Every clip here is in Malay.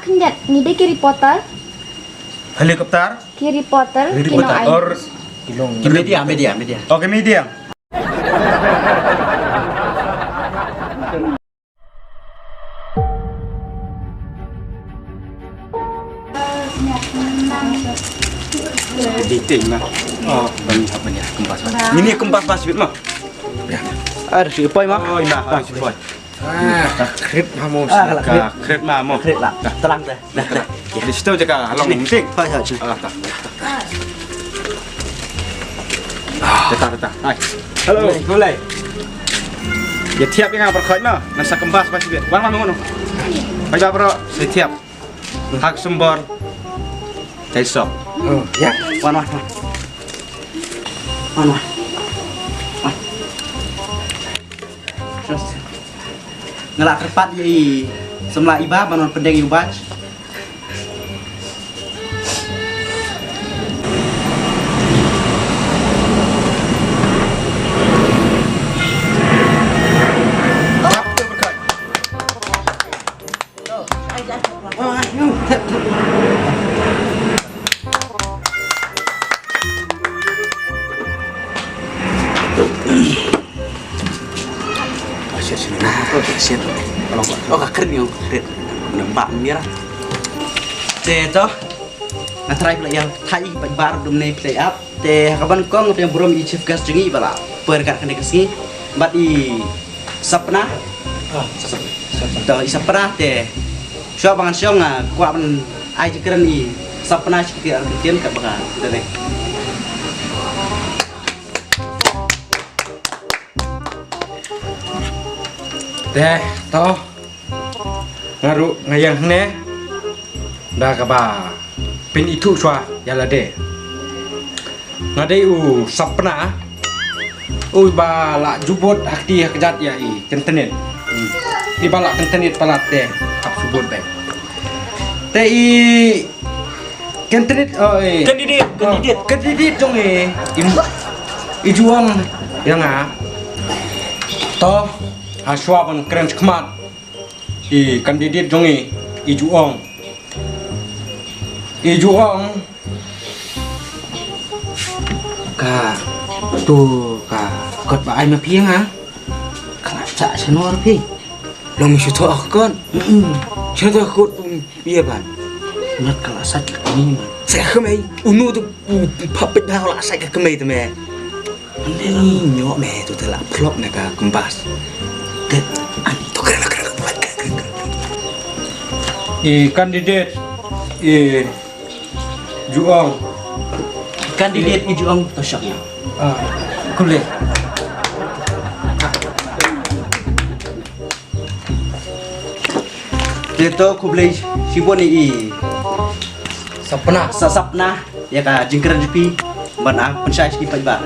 kendat ngide Harry Potter. Helikopter. Harry Potter. Or Media. Oke, media. Dating mah. Oh, bani apa ni? Kempas. Ini kempas pasir mah. Ya. Ada si poi mah. Oh, indah. Si poi. Krip kamu. Kret mah mau. Kret lah. Terang dah. Dah. Di situ jaga long penting. Hai. Tak. Hai. Halo. Mulai. Ya tiap yang berkhidmat mah. Nasa kempas pasir. Wang ngono. Baca bro, saya tiap. Hak sumber. Saya sok. Oh, ya. Wan. Ngelak terpat ye semla iba banon pendeng yubaj. Siap. Oh, keren yang keren. Nampak merah. Ceto. Nah, try play yang thai baru domne play up. Te kaban kong yang burom i chief gas jengi bala. Perkat kene kesini. Bat i sapna. Dah i sapna te. Sio bangan sio nga kwa ban ai keren i sapna seperti artian ka baka. Tene. Teh, toh ngaru ngayang ne dah kaba pin itu swa yala de ngadai sapna bala jubot akti kejat ya kentenet bala kentenet palat teh kap subot be teh kentenet kandidat jong juang yang toh Haswaban keren kemat kandidat jongi juang Ka tu ka kot ba ai ma piang ha. Kala cha senor pi. Long mi suto akon. Suto akot biya ban. Mat kala sat ni man. Sa khamai unu tu papet ba la sa ka khamai tu me. Ni nyo me tu tela plop na ka kumbas. Tet ani to keren buat keren. Kandidat juang Kandidat juang tosyaknya. kulit Dito kublay sibon ni sapna sasapna ya ka jingkran jupi ban a pensai ski ba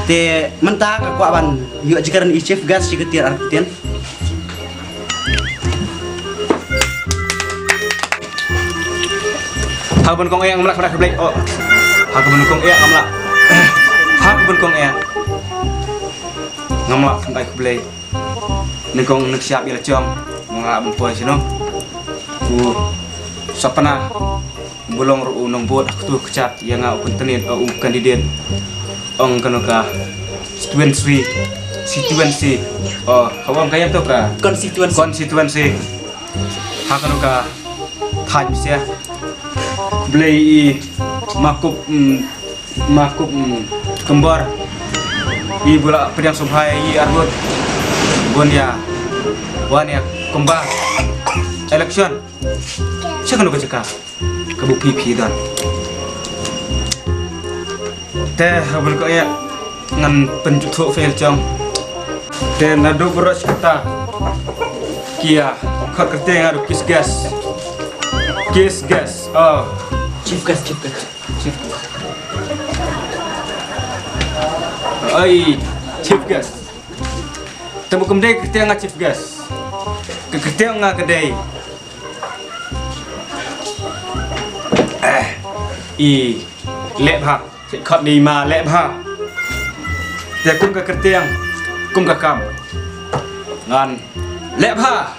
te menta ka kwa ban yu jingkran i chef gas si ketir artien habon kong yang melak kublai oh habon kong ngamlak habon kong ngamlak sampai kublai nengkong nek siap ya jong ngalak mempuai sino sapna bulong unong buat aku tuh kecat yang aku tenin kandidat ong kanoka situensi kawang kaya tuh ka konstituensi hakanoka thaj sia blei makup kembar bola pedang subhai arbut bon ya kembar election siapa nu keceka kebu pipi dan teh habul ko ya ngan penjutu fail jong teh nadu beros kita kia kok kete ngaru kis gas chief gas chief gas temu kemdai kete nga chief gas kete nga kedai lep ha khot đi mà lep ha thì cung ka kertiang cung ka kam ngan lep ha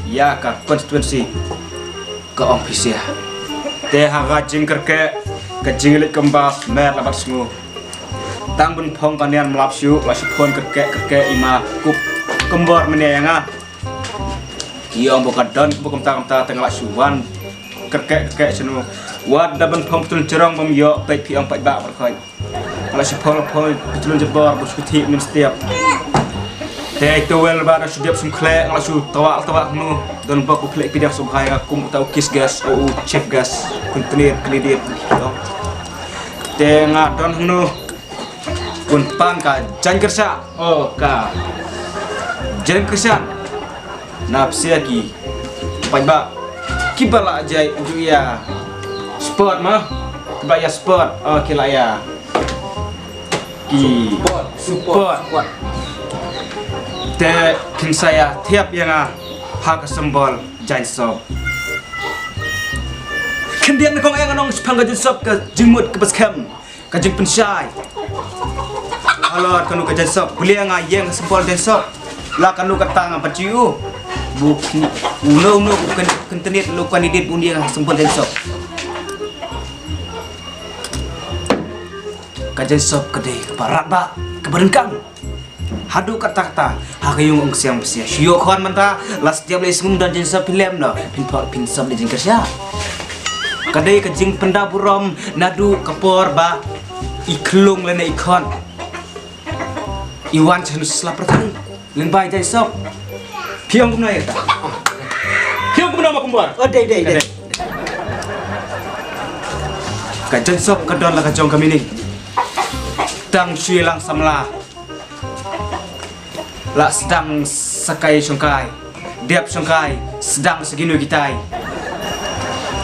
ya ka konstituensi ke ofisia. Te haga jing kerke ke jinglit kembas mer labat semua. Tang bun phong kanian melapsu lasi pon kerke ima kup kembor menayanga. Yang bukan don bukan ta tengah lasuan kerke senu. Wad daban phong betul cerong memyo baik piang pai ba berkoi. Lasi pon betul jebor buskuti min setiap. Te itu wel ba sudiap sumkle lasu tawa nu don baku plek pidak subhai akum tau kis gas ou chef gas kuntenir klidir. Te ngadon nu pun pan ka jan kerja ka jan kerja napsia ki paiba kibala jai ya sport mah ba ya sport kila ya ki support te kin saya tiap yang hak sembol jan sob kendian kong yang nong sepangga jan sob ke jimut ke baskem ke jing pensyai alor kanu ka jansop kuliah ngayeng sempol jansop la kanu katang apa ciu bu uno kentenit lu kandidat undi sempol jansop ka jansop kede barat ba keberengkang hadu kata hakayung ong siang besia sio khon manta la setiap le singum dan jansop film no pin sop le jing kerja kade ka jing pendaburom nadu kapor ba iklung le ne ikon Iwan cenus lapar tadi, lembai jadi sop. Piang kumna ya ta. Piang kumna mak kumbor. Oh, deh. Kajen sop kedon lah kajong kami ni. Tang sui lang samla. Lah sedang sakai songkai. Diap songkai sedang seginu gitai.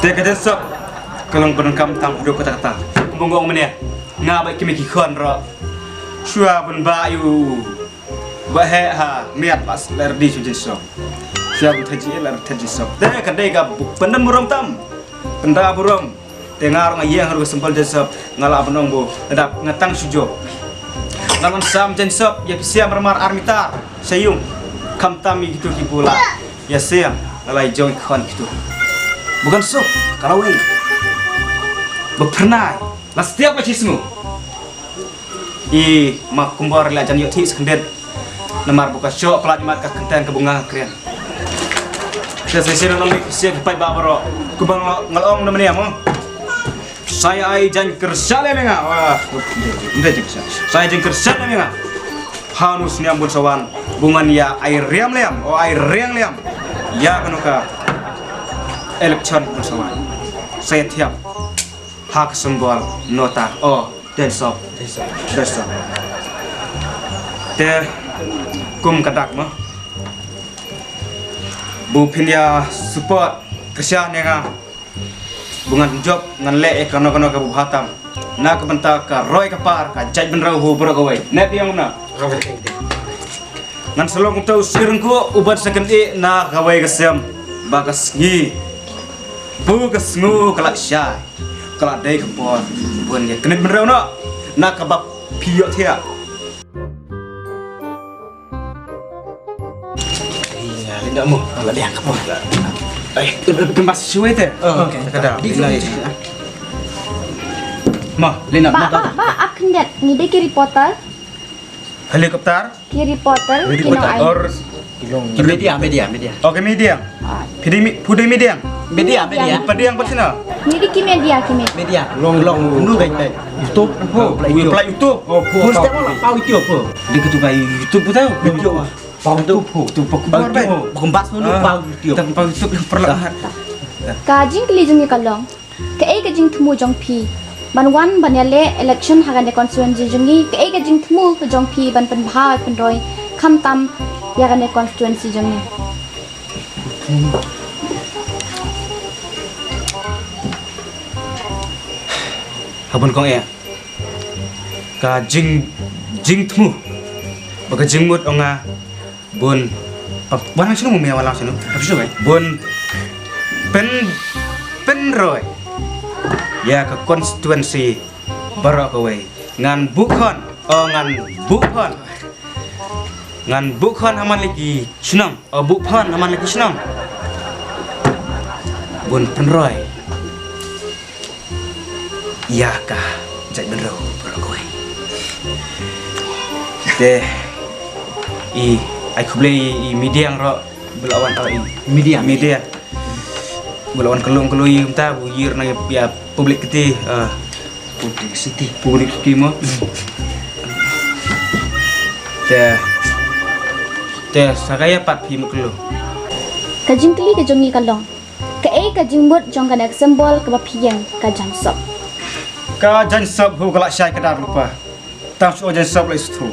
Te kajen sop kalong penengkam tang hidup kata-kata. Kumbong mana? Ngabai kimi kikon ro. Shua bun bayu bahe ha miat pas ler di sujud sok shua bun taji ler taji sok te kadai ga pendam burom tam penda burom tengar ngayeng harus sempol jesop ngala benong bu edap ngatang sujo ngalon sam jensop ya siam remar armitar sayung kam tami gitu kibula ya siam lalai jong kon gitu bukan sok kalau ini bepernai lah setiap macam mak kumbor la jan yoti sekendet lemar buka syok pelat mat ka kenten ke bunga keren saya nang siap pai ba baro kubang ngalong namanya mo saya ai jan kerja le menga wah nda jiksa saya jan kerja le menga hanus nyambun sawan bungan ya air riam liam ya kanuka elektron pun sawan saya tiap hak sembol nota dan sop te kum kadak mah bu pinya support kerja nega bungan job ngan le kano ka bu hatam na ka benta ka roy ka par ka jaj benrau hu bro gawai net yang na ngan selong tau sirengku ubat second na gawai kesem bagas ngi bu kesngu kalak syai kalak dai ka por bun ya kenet benrau na kabab piyok thia iya linda mu ala dia ka por kemas suwe te okey kada ma lina Ba akan lihat ni dia kiri reporter helikopter kino ai. or Media. oke media pudi media padiang pasina Ni dia media. Long nu baik. YouTube play YouTube Pun setiap orang pau YouTube apa? dia ketua YouTube tahu YouTube. Pau YouTube. tu pak bar bai Pembas nu pau YouTube. tapi pak YouTube perlahan Kajing kelijung ni kalong. Ke kajing temu jong pi. Ban wan ban yale election hagan de constituency jongi ke kajing temu ke jong pi ban pen bha pen roi kham tam ya gan de constituency jongi. habun kong ya ka jing temu baga jingmut onga bun barang sino mo may wala sino habis bai bun pen roy ya ka constituency barok away ngan bukhon ngan bukhon haman lagi senang bukhon haman lagi senang bun penroy iya kah jai benro berlagoi te ai kuble i media ro belawan i media belawan kelung kelui umta buyir na ya publik keti publik city mo te sagaya pat pi muklo kajing kli ke jongi kalong ke kajing mut jong kanak symbol ke bapiang ka jansop ka jansop hu galak syai kadar lupa tang su jansop lai stru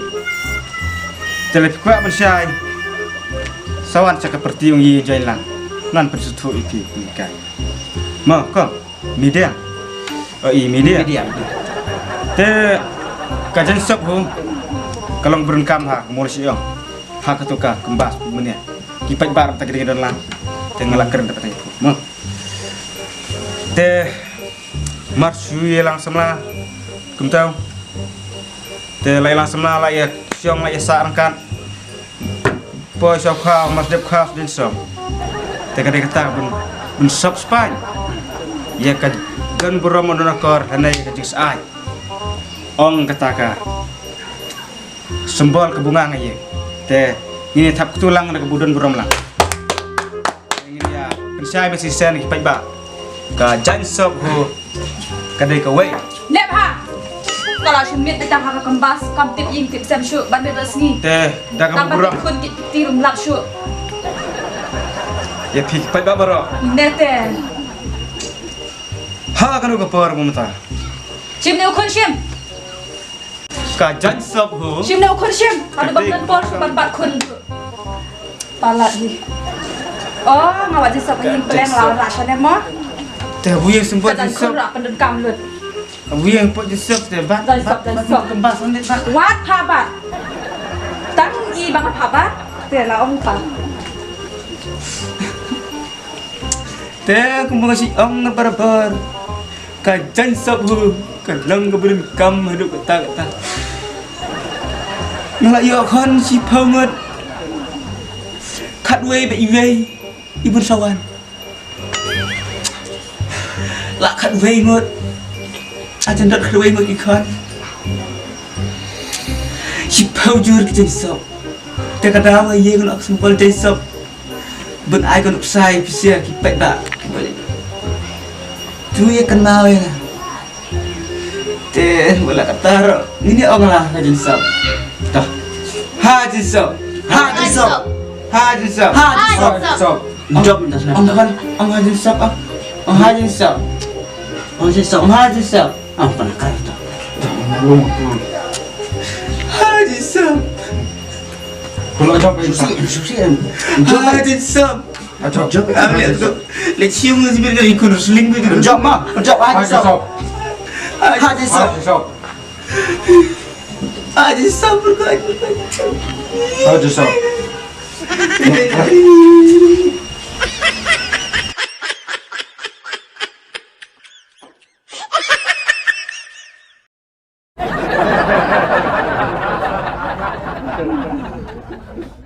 telep kwa man syai sawan cak seperti yung yi jailan nan persutu iki nikai ma ko media media te ka jansop hu kalong berengkam ha mul siong ha katuka kembas menia kipat bar tak gede lang tengah keren dapat itu ma te marsu yelang semla kumtau te lailang semla la ya siong la ya sarangkan po syok kha mas dep kha din som te kade kata bun sop span ya ka gan buram monakor hanai ka jis ai ong kataka sembol kebunga ngaye te ini tap tulang na kebudan buram lang ini ya pensai besi sen ki ba ka jansop ho kadai ka wei lep ha kalau shumit di tang haka kembas kam tip ying tip sem shu ban resmi te daga buram kun tirum lak shu ya pi ba baro nete ha kanu ka por mumta shim ne ukun shim ka jansop ho shim ne ukun shim ada ban por ban kun pala di oh ngawat jisap ying peleng la rasha ne mo te buye sembol kadan jansop kun ra pendem kam lut buye pot jansop te ba jansop kembas on ba wat pha bat tang i bang pha bat te la ong pa te kumbang si ong na barabar ka jansop ho ka lang ka berin kam hidup kata ngelayo kon si pangat katwe be iwe ibun sawan la katwe ngot ajan dak katwe ngot ikon si pau jur ke jansop te kada wa ye kon ak sempol jansop ben ai kon sai pisia ki pet ba tu ye kan mau ya te wala katar ini ong lah jansop dah ha jansop job ong kan ong ha jansop ong ha jansop pernah kaya tu ha jansop kalau job susi ha jansop job lihat tu le cium ni bir kan ikut seling bi job jansop jansop berkait Hadi sağ.